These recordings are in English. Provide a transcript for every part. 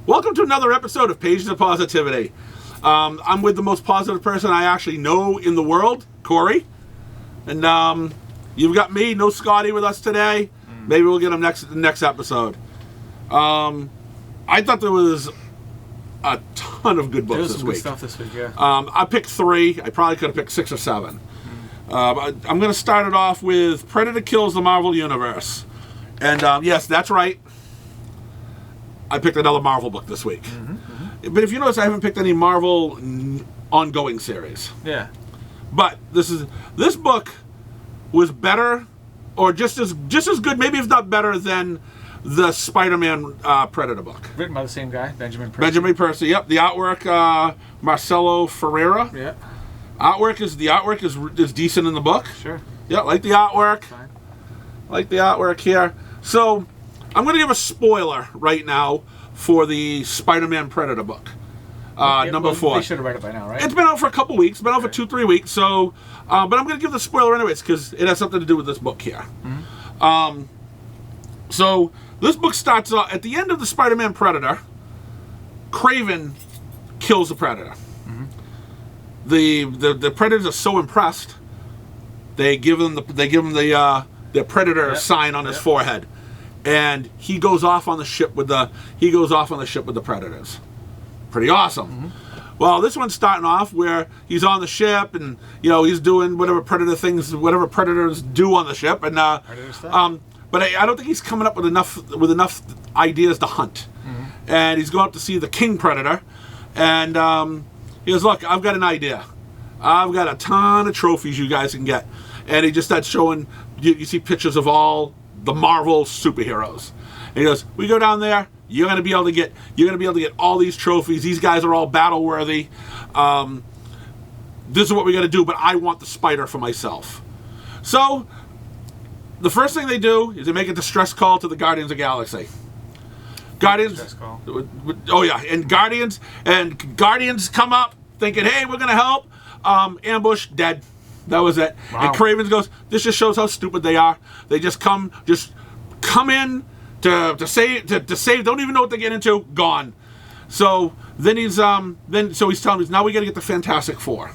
Welcome to another episode of Pages of Positivity. I'm with the most positive person I actually know in the world, Corey. And you've got me, no Scotty with us today. Maybe we'll get him next episode. I thought there was a ton of good books this week. Good stuff this week, yeah. I picked 3. I probably could have picked 6 or 7. I'm going to start it off with Predator Kills the Marvel Universe. And yes, that's right. I picked another Marvel book this week. But if you notice, I haven't picked any Marvel ongoing series. Yeah. But this book was better, or just as good, maybe if not better, than the Spider-Man Predator book. Written by the same guy, Benjamin Percy. Benjamin Percy, yep. The artwork, Marcelo Ferreira. Yeah. The artwork is decent in the book. Sure. Yeah, like the artwork. Fine. Like the artwork here. So, I'm going to give a spoiler right now for the Spider-Man Predator book. Number 4. They should have read it by now, right? It's been out for a couple weeks. It's been out for 2-3 weeks. So, but I'm going to give the spoiler anyways because it has something to do with this book here. So, this book starts at the end of the Spider-Man Predator. Kraven kills the Predator. The Predators are so impressed, they give him the Predator sign on his forehead. And he goes off on the ship with the Predators. Pretty awesome. Well, this one's starting off where he's on the ship and he's doing whatever predators do on the ship, and but I don't think he's coming up with enough ideas to hunt. And he's going up to see the King Predator, and he goes, "Look, I've got an idea. I've got a ton of trophies you guys can get." And he just starts showing. You see pictures of all the Marvel superheroes. And he goes, "We go down there. You're gonna be able to get all these trophies. These guys are all battle worthy. This is what we got to do. But I want the Spider for myself." So the first thing they do is they make a distress call to the Guardians of the Galaxy. Distress call. Oh yeah, and Guardians come up thinking, "Hey, we're gonna help." Ambush, dead. That was it. Wow. And Kraven goes, "This just shows how stupid they are. They just come in to save. Don't even know what they get into. Gone." So then he's telling me, now we got to get the Fantastic Four.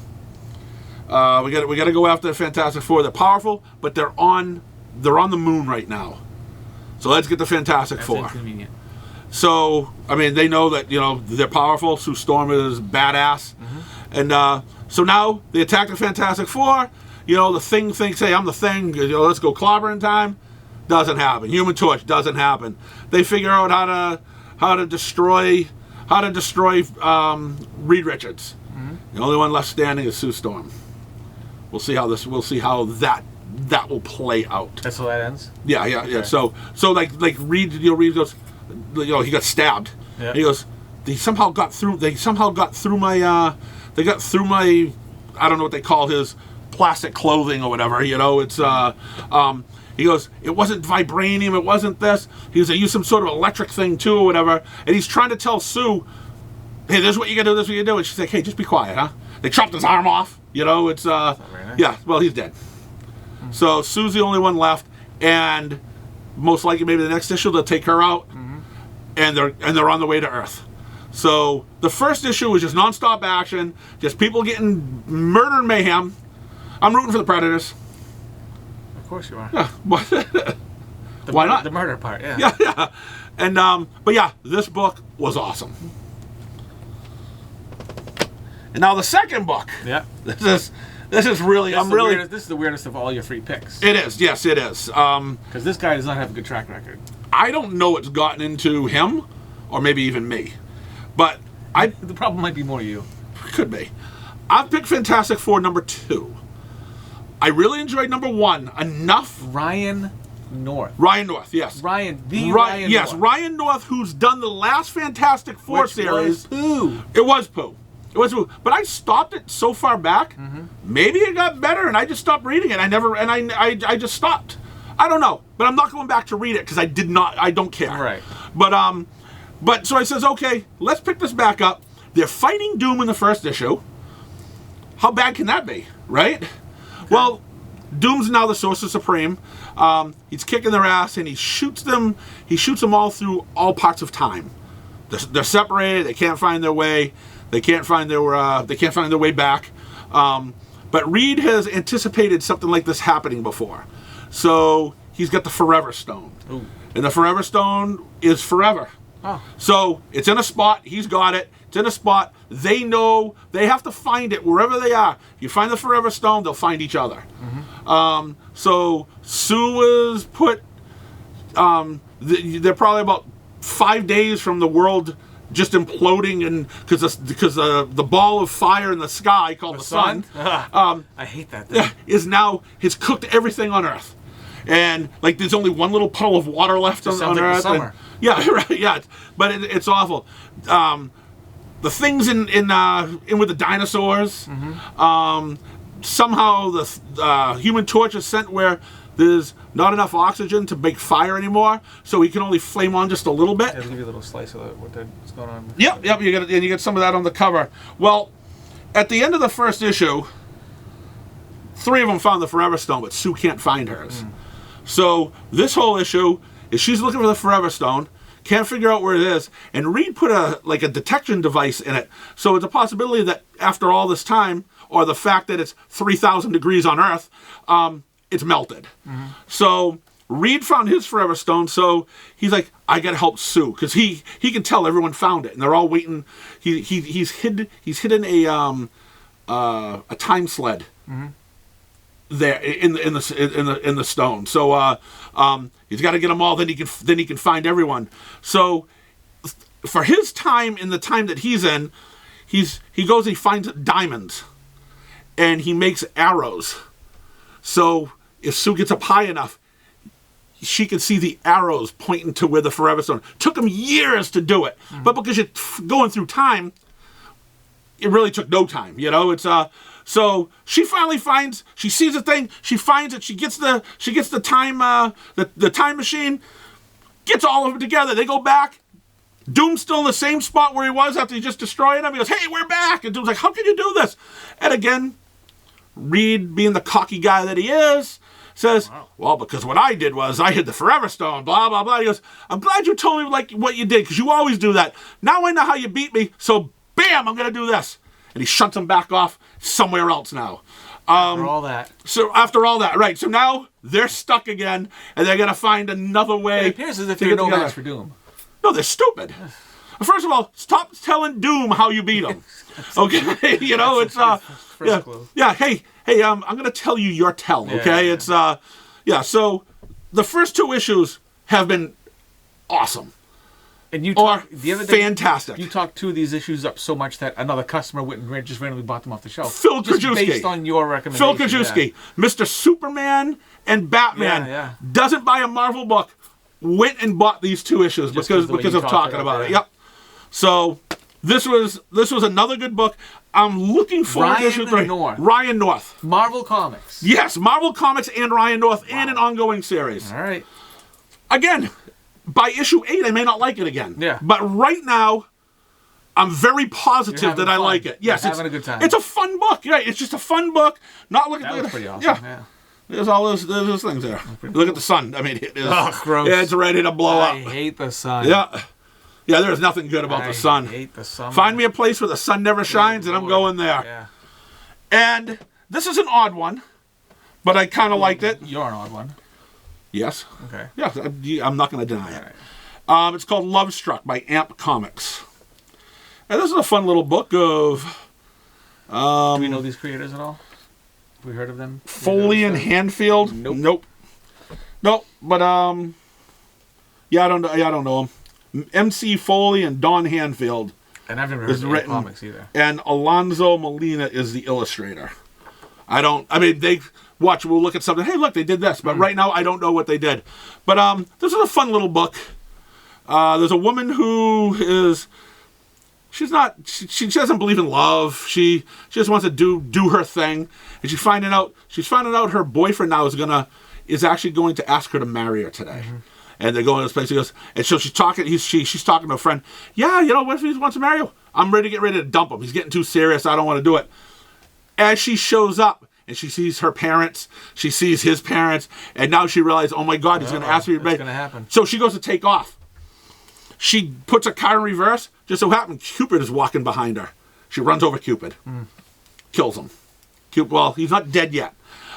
We got to go after the Fantastic Four. They're powerful, but they're on the moon right now. So let's get the Fantastic Four. That's inconvenient. So I mean, they know that they're powerful. Sue Storm is badass, and so now they attack the Fantastic Four. The Thing thinks, "Hey, I'm the Thing. Let's go clobbering time." Doesn't happen. Human Torch doesn't happen. They figure out how to destroy Reed Richards. The only one left standing is Sue Storm. We'll see how that will play out. That's how that ends? Yeah. Okay. So like Reed, Reed goes, he got stabbed. Yeah. He goes, they got through my I don't know what they call his plastic clothing or whatever. It's he goes, "It wasn't vibranium, it wasn't this." He goes, "They used some sort of electric thing too or whatever." And he's trying to tell Sue, "Hey, this is what you gotta do, this is what you do." And she's like, "Hey, just be quiet, huh?" They chopped his arm off. It's Not very nice. yeah, well, he's dead. So Sue's the only one left, and most likely maybe the next issue they'll take her out, and they're on the way to Earth. So the first issue was just nonstop action, just people getting murder and mayhem. I'm rooting for the Predators. Of course you are. Yeah, why not? The murder part, yeah. Yeah. And but yeah, this book was awesome. And now the second book. Yeah. This is really This is the weirdest of all your free picks. It is. Yes, it is. Because this guy does not have a good track record. I don't know what's gotten into him, or maybe even me, but The problem might be more you. could be. I've picked Fantastic Four number 2. I really enjoyed number 1 enough. Ryan North. Ryan North, yes. Ryan Yes, North. Ryan North, who's done the last Fantastic Four Which series. was poo. It was poo. But I stopped it so far back. Maybe it got better, and I just stopped reading it. I just stopped. I don't know, but I'm not going back to read it because I don't care. Right. But so I says, okay, let's pick this back up. They're fighting Doom in the first issue. How bad can that be, right? Okay. Well, Doom's now the Sorcerer Supreme. He's kicking their ass, and he shoots them all through all parts of time. they're separated. They can't find their way. They can't find their way back. But Reed has anticipated something like this happening before, so he's got the Forever Stone. Ooh. And the Forever Stone is forever. Oh. So it's in a spot. He's got it. It's in a spot. They know they have to find it wherever they are. If you find the Forever Stone, they'll find each other. Mm-hmm. So Sue was put. They're probably about 5 days from the world just imploding, and because the ball of fire in the sky called the sun I hate that thing. has cooked everything on Earth. And like, there's only one little puddle of water left on sounds like Earth. the summer. Yeah, right. Yeah, but it's awful. The things in with the dinosaurs. Mm-hmm. Somehow the Human Torch is sent where there's not enough oxygen to make fire anymore, so he can only flame on just a little bit. I'll give you a little slice of what's going on. Yep. You get some of that on the cover. Well, at the end of the first issue, 3 of them found the Forever Stone, but Sue can't find hers. So this whole issue is she's looking for the Forever Stone, can't figure out where it is, and Reed put a detection device in it. So it's a possibility that after all this time, or the fact that it's 3,000 degrees on Earth, it's melted. Mm-hmm. So Reed found his Forever Stone, so he's like, I gotta help Sue, because he can tell everyone found it, and they're all waiting. He's hidden a time sled. Mm-hmm. There in the stone, so he's got to get them all. Then he can find everyone. So for his time, in the time that he's in, he goes and he finds diamonds, and he makes arrows. So if Sue gets up high enough, she can see the arrows pointing to where the Forever Stone. Took him years to do it, but because you're going through time, it really took no time. It's So she finally finds. She sees the thing. She finds it. She gets the time the time machine. Gets all of them together. They go back. Doom's still in the same spot where he was after he just destroyed him. He goes, "Hey, we're back!" And Doom's like, "How can you do this?" And again, Reed, being the cocky guy that he is, says, "Wow. Well, because what I did was I hid the Forever Stone." Blah blah blah. He goes, "I'm glad you told me like what you did, because you always do that. Now I know how you beat me. So bam, I'm gonna do this." And he shuts him back off somewhere else now. After all that. So after all that, right. So now they're stuck again, and they're going to find another way. It appears as if they're no match for Doom. No, they're stupid. First of all, stop telling Doom how you beat him. Okay? It's... Yeah, hey, I'm going to tell you your tell, okay? Yeah. It's, so the first 2 issues have been awesome. And the other day, fantastic. You talked 2 of these issues up so much that another customer went and just randomly bought them off the shelf. Phil Krajewski. Based on your recommendation. Phil Krajewski. Yeah. Mr. Superman and Batman doesn't buy a Marvel book, went and bought these 2 issues because of talking about it. Yep. So this was another good book. I'm looking forward to issue 3. Ryan North. Marvel Comics. Yes, Marvel Comics and Ryan North, and an ongoing series. All right. Again, by issue 8, I may not like it again. Yeah. But right now, I'm very positive that I like it. Yes, You're having a good time. It's a fun book. Yeah, it's just a fun book. Not looking. That was pretty awesome. Yeah. There's all those things there. Look at the sun. I mean, it is. Oh, gross. Yeah, it's ready to blow up. I hate the sun. Yeah. Yeah, there's nothing good about the sun. I hate the sun. Find me a place where the sun never shines, and I'm going there. Yeah. And this is an odd one, but I kind of liked it. You're an odd one. Yes. Okay. Yeah, I'm not going to deny it. Right. It's called Love Struck by Amp Comics. And this is a fun little book of... Do we know these creators at all? Have we heard of them? Foley and Handfield? Nope. But, yeah, I don't know them. MC Foley and Don Handfield. And I've never heard of Amp Comics either. And Alonzo Molina is the illustrator. We'll look at something. Hey, look, they did this. But right now, I don't know what they did. But this is a fun little book. There's a woman who is... She doesn't believe in love. She just wants to do her thing. And she's finding out her boyfriend now is actually going to ask her to marry her today. Mm-hmm. And they're going to this place. He goes, and so she's talking to a friend. Yeah, what if he wants to marry you? I'm ready to dump him. He's getting too serious. I don't want to do it. As she shows up, and she sees her parents, she sees his parents, and now she realizes, oh my God, he's going to ask me to marry. What's going to happen? So she goes to take off. She puts her car in reverse. Just so happened, Cupid is walking behind her. She runs over Cupid, kills him. Well, he's not dead yet,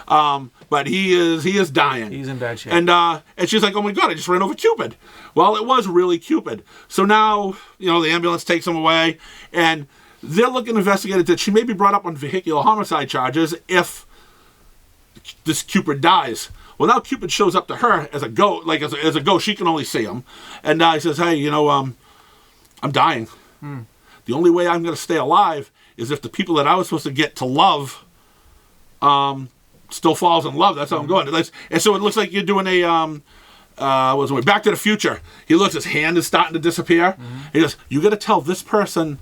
but he is dying. He's in bad shape. And she's like, "Oh my God, I just ran over Cupid." Well, it was really Cupid. So now, the ambulance takes him away, and they're looking to investigate that she may be brought up on vehicular homicide charges if this Cupid dies. Well, now Cupid shows up to her as a ghost, as a ghost. She can only see him, and he says, "Hey, I'm dying. The only way I'm going to stay alive is if the people that I was supposed to get to love, still falls in love. That's how I'm going." And so it looks like you're doing a Back to the Future. He looks, his hand is starting to disappear. He goes, "You got to tell this person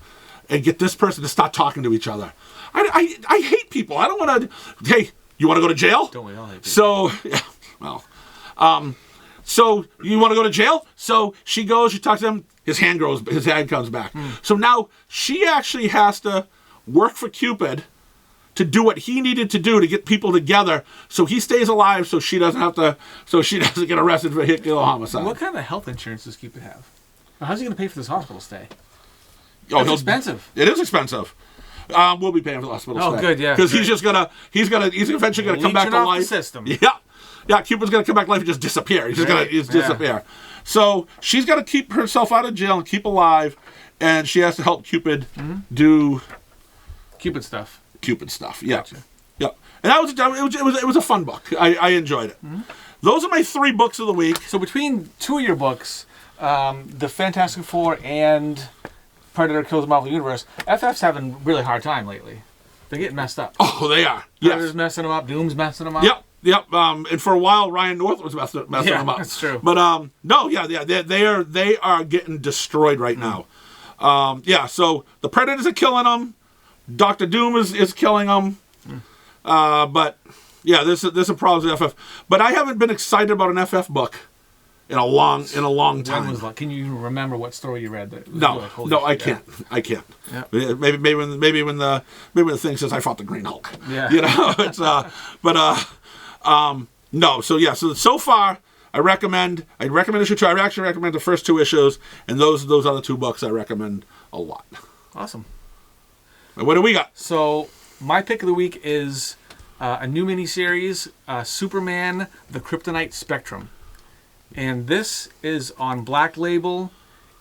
and get this person to start talking to each other." I hate people. I don't want to. Hey, you want to go to jail? Don't we all hate people? So, yeah, well, so you want to go to jail? So she goes, she talks to him, his hand comes back. So now she actually has to work for Cupid to do what he needed to do to get people together so he stays alive so she doesn't get arrested for vehicular homicide. What kind of health insurance does Cupid have? How's he going to pay for this hospital stay? It's expensive. It is expensive. We'll be paying for the hospital stay. Oh, good, yeah. Because he's eventually gonna come back to Leeching off life. the system. Yeah. Cupid's gonna come back to life and just disappear. He's just disappear. So she's got to keep herself out of jail and keep alive, and she has to help Cupid do Cupid stuff. Yeah, Gotcha. yeah. And it was a fun book. I enjoyed it. Those are my 3 books of the week. So between 2 of your books, the Fantastic Four and Predator Kills the Marvel Universe, FF's having a really hard time lately. They're getting messed up. Oh, they are. Predator's messing them up. Doom's messing them up. Yep. And for a while, Ryan North was messing them up. That's true. But they are getting destroyed right now. So the Predators are killing them. Doctor Doom is killing them. But yeah, there's some problems with FF. But I haven't been excited about an FF book in a long time. Can you even remember what story you read? No, I can't. I can't. Yeah. Maybe when the thing says I fought the Green Hulk. Yeah. It's no. So far I recommend issue 2. I actually recommend the first 2 issues, and those other 2 books I recommend a lot. Awesome. What do we got? So my pick of the week is a new miniseries, Superman: The Kryptonite Spectrum. And this is on Black Label.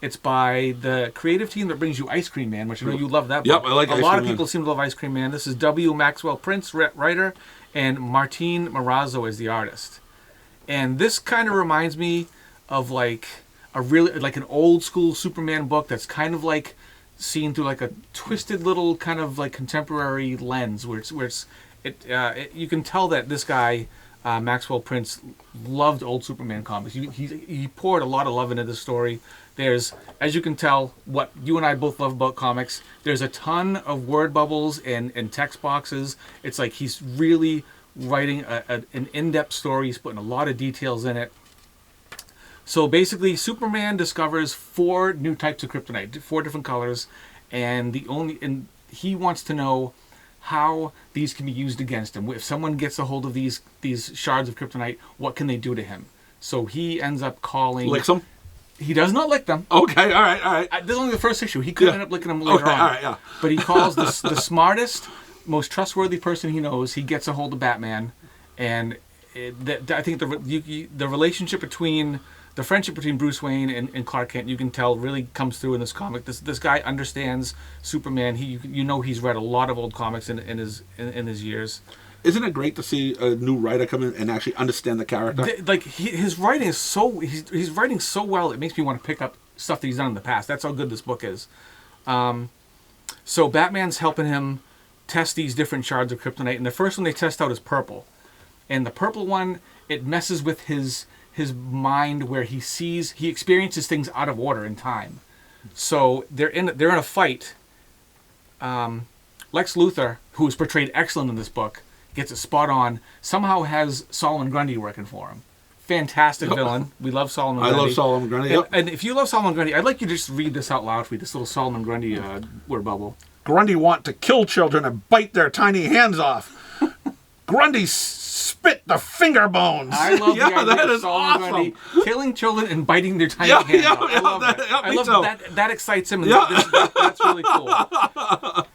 It's by the creative team that brings you Ice Cream Man, which I know you love that book. Yep, I like Ice Cream Man. A lot of people seem to love Ice Cream Man. This is W. Maxwell Prince, writer, and Martin Morazzo is the artist. And this kind of reminds me of like an old school Superman book that's kind of like seen through like a twisted little kind of like contemporary lens where you can tell that this guy Maxwell Prince loved old Superman comics. He poured a lot of love into this story. There's, as you can tell, what you and I both love about comics, there's a ton of word bubbles and text boxes. It's like he's really writing an in-depth story. He's putting a lot of details in it. So basically, Superman discovers 4 new types of kryptonite, 4 different colors, and he wants to know how these can be used against him. If someone gets a hold of these shards of kryptonite, what can they do to him? So he ends up calling... Licks them? He does not lick them. Okay, all right. This is only the first issue. He could end up licking them later on. All right, yeah. But he calls the smartest, most trustworthy person he knows. He gets a hold of Batman, and I think the relationship between... The friendship between Bruce Wayne and Clark Kent, you can tell, really comes through in this comic. This guy understands Superman. He's read a lot of old comics in his years. Isn't it great to see a new writer come in and actually understand the character? His writing is he's writing so well. It makes me want to pick up stuff that he's done in the past. That's how good this book is. So Batman's helping him test these different shards of kryptonite, and the first one they test out is purple, and the purple one, it messes with his mind where he experiences things out of order in time. So they're in a fight. Lex Luthor, who is portrayed excellent in this book, gets it spot on. Somehow has Solomon Grundy working for him. Fantastic villain. We love Solomon Grundy. I love Solomon Grundy. Yep. And if you love Solomon Grundy, I'd like you to just read this out loud for me. This little Solomon Grundy word bubble. Grundy want to kill children and bite their tiny hands off. Grundy spit the finger bones. I love the idea that of is Solomon awesome. Grundy killing children and biting their tiny Yeah, hands yeah, off. yeah, I love that- that. yeah, I me love too. that excites him. And Yeah. that's really cool. I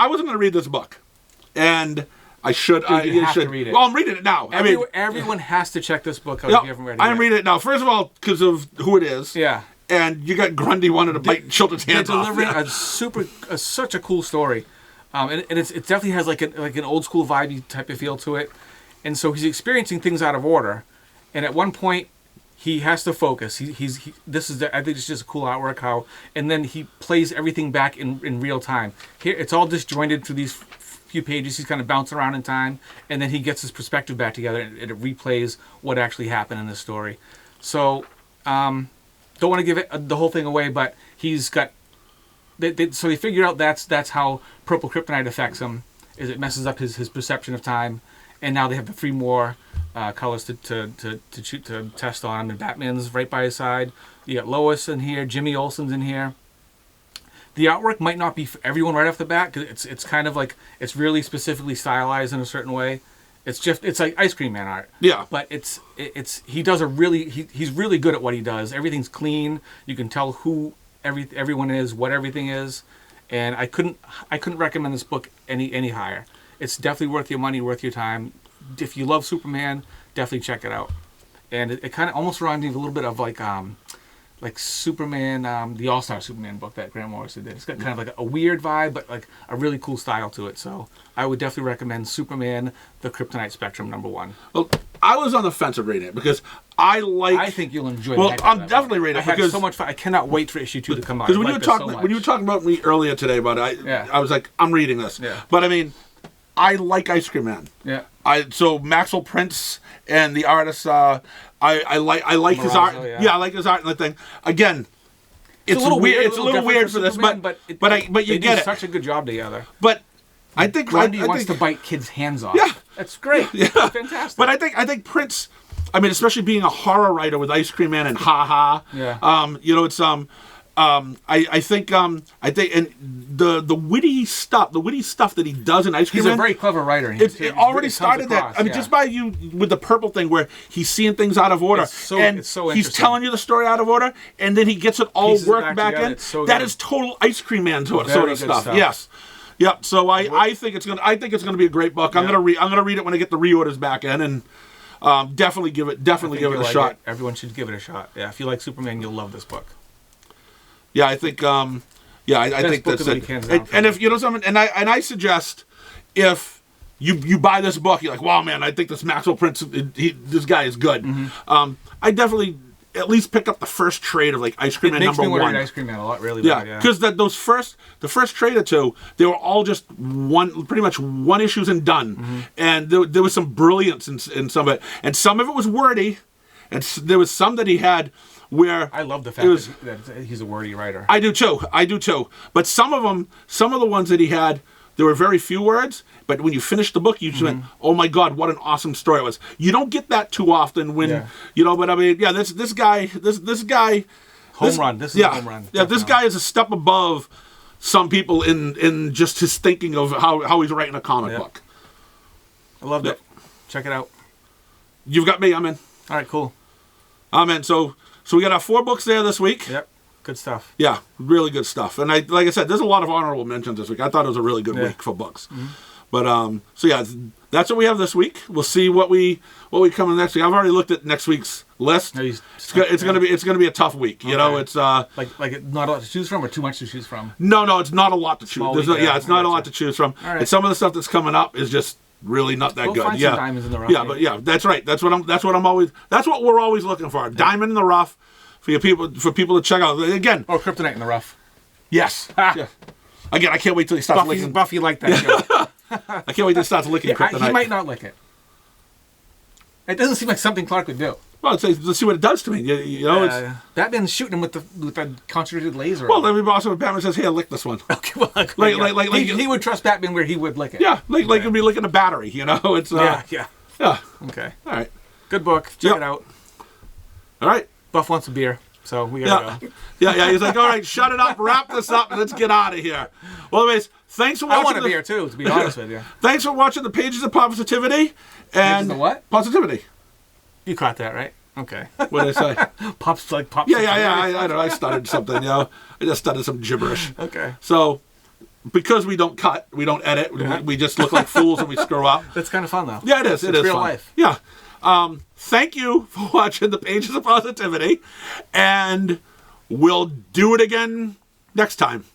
wasn't going to read this book, and I should. you have to should. read it. Well, I'm reading it now. Everyone has to check this book out yeah, if you haven't read it I'm yet. reading it now. First of all, because of who it is. Yeah. And you got Grundy wanting to bite children's They're hands off. delivering Yeah. such a cool story, and it definitely has like an old school vibey type of feel to it, and so he's experiencing things out of order, and at one point he has to focus. I think it's just a cool artwork how, and then he plays everything back in real time. Here it's all disjointed through these few pages. He's kind of bouncing around in time, and then he gets his perspective back together, and it replays what actually happened in this story. So. Don't want to give it the whole thing away, but he's got. So they figured out that's how purple kryptonite affects him. Is it messes up his perception of time, and now they have the 3 more colors to test on him. And Batman's right by his side. You got Lois in here. Jimmy Olsen's in here. The artwork might not be for everyone right off the bat because it's kind of like it's really specifically stylized in a certain way. It's like Ice Cream Man art. Yeah. But he does he's really good at what he does. Everything's clean. You can tell who everyone is, what everything is, and I couldn't recommend this book any higher. It's definitely worth your money, worth your time. If you love Superman, definitely check it out. And it kind of almost reminds me of a little bit of like Superman, the All-Star Superman book that Grant Morrison did. It's got kind of like a weird vibe, but like a really cool style to it. So I would definitely recommend Superman, the Kryptonite Spectrum #1. Well, I was on the fence of reading it because I think you'll enjoy it. Well, I'm definitely reading it I had because so much fun. I cannot wait for issue 2 to come out. Because when you were talking about me earlier today about it, I was like, I'm reading this. Yeah. But I mean, I like Ice Cream Man. Yeah. So Maxwell Prince and the artist, I like his art. Marazzo, Yeah, I like his art and the thing. Again, it's a little weird. weird. It's a little weird for this, Superman, but you they get do it. such a good job together. But I think Grundy I wants think, to bite kids' hands off. Yeah. That's great. Yeah. That's fantastic. But I think Prince. I mean, especially being a horror writer with Ice Cream Man and Ha Ha. Yeah. It's I think and the witty stuff that he does in Ice Cream He's Man. a very clever writer. It already started that. I mean, just by you with the purple thing where he's seeing things out of order, It's so he's interesting. telling you the story out of order, and then he gets it all Pieces it worked back together. in. It's so That good. is total Ice Cream Man sort Very of good stuff. stuff. Yes. Yep. So I think it's gonna be a great book. I'm gonna read it when I get the reorders back in, and definitely give it a shot. Everyone should give it a shot. Yeah, if you like Superman, you'll love this book. Yeah, I think. I think book that's of the it. week, hands down, And if you know something, and I suggest if you buy this book, you're like, wow, man, I think this Maxwell Prince, this guy is good. Mm-hmm. I definitely at least pick up the first trade of like Ice Cream Man Makes me want to #1. read Ice Cream Man a lot, really. Yeah, bad, yeah. because the first trade or two, they were all just pretty much one issues and done, Mm-hmm. and there was some brilliance in some of it, and some of it was wordy, and there was some that he had where I love the fact that he's a wordy writer. I do too. But some of the ones that he had, there were very few words. But when you finished the book, you just went, "Oh my God, what an awesome story it was!" You don't get that too often when But I mean, yeah, this guy, Home run. This is a home run. Yeah, this guy is a step above some people in just his thinking of how he's writing a comic book. I loved it. Check it out. You've got me. I'm in. All right, cool. I'm in. So we got our 4 books there this week. Yep, good stuff. Yeah, really good stuff. And like I said, there's a lot of honorable mentions this week. I thought it was a really good week for books. Mm-hmm. But so yeah, that's what we have this week. We'll see what we come in next week. I've already looked at next week's list. It's gonna be a tough week. You know, it's like not a lot to choose from, or too much to choose from. No, it's not a lot to choose. It's not a lot to choose from. All right. And some of the stuff that's coming up is just really not that good. Find some diamonds in the rough. Yeah, but that's right. That's what we're always looking for. A diamond in the rough for people to check out. Again, Or kryptonite in the rough. yes. Yeah. Again, I can't wait till he starts licking. Buffy liked that joke. I can't wait till he starts licking kryptonite. He might not lick it. It doesn't seem like something Clark would do. Well, let's see what it does to me. You know, it's Batman's shooting him with the concentrated laser. well. Every boss of Batman says, "Hey, lick this one." Okay, well, he would trust Batman where he would lick it. Yeah, like it'd be licking a battery. You know, it's yeah. yeah. Okay, All right, good book. Check it out. All right. Buff wants a beer. So we gotta go. Yeah. He's like, all right, shut it up, wrap this up, and let's get out of here. Well, anyways, thanks for watching. I want a beer too, to be honest with you. Thanks for watching the Pages of Positivity. And Pages of what? Positivity. You caught that, right? Okay. What did I say? Pops. Yeah. I know. I stuttered something. I just stuttered some gibberish. Okay. So, because we don't cut, we don't edit, we just look like fools and we screw up. That's kind of fun, though. Yeah, it is. It is real fun. life. Yeah. Thank you for watching the Pages of Positivity, and we'll do it again next time.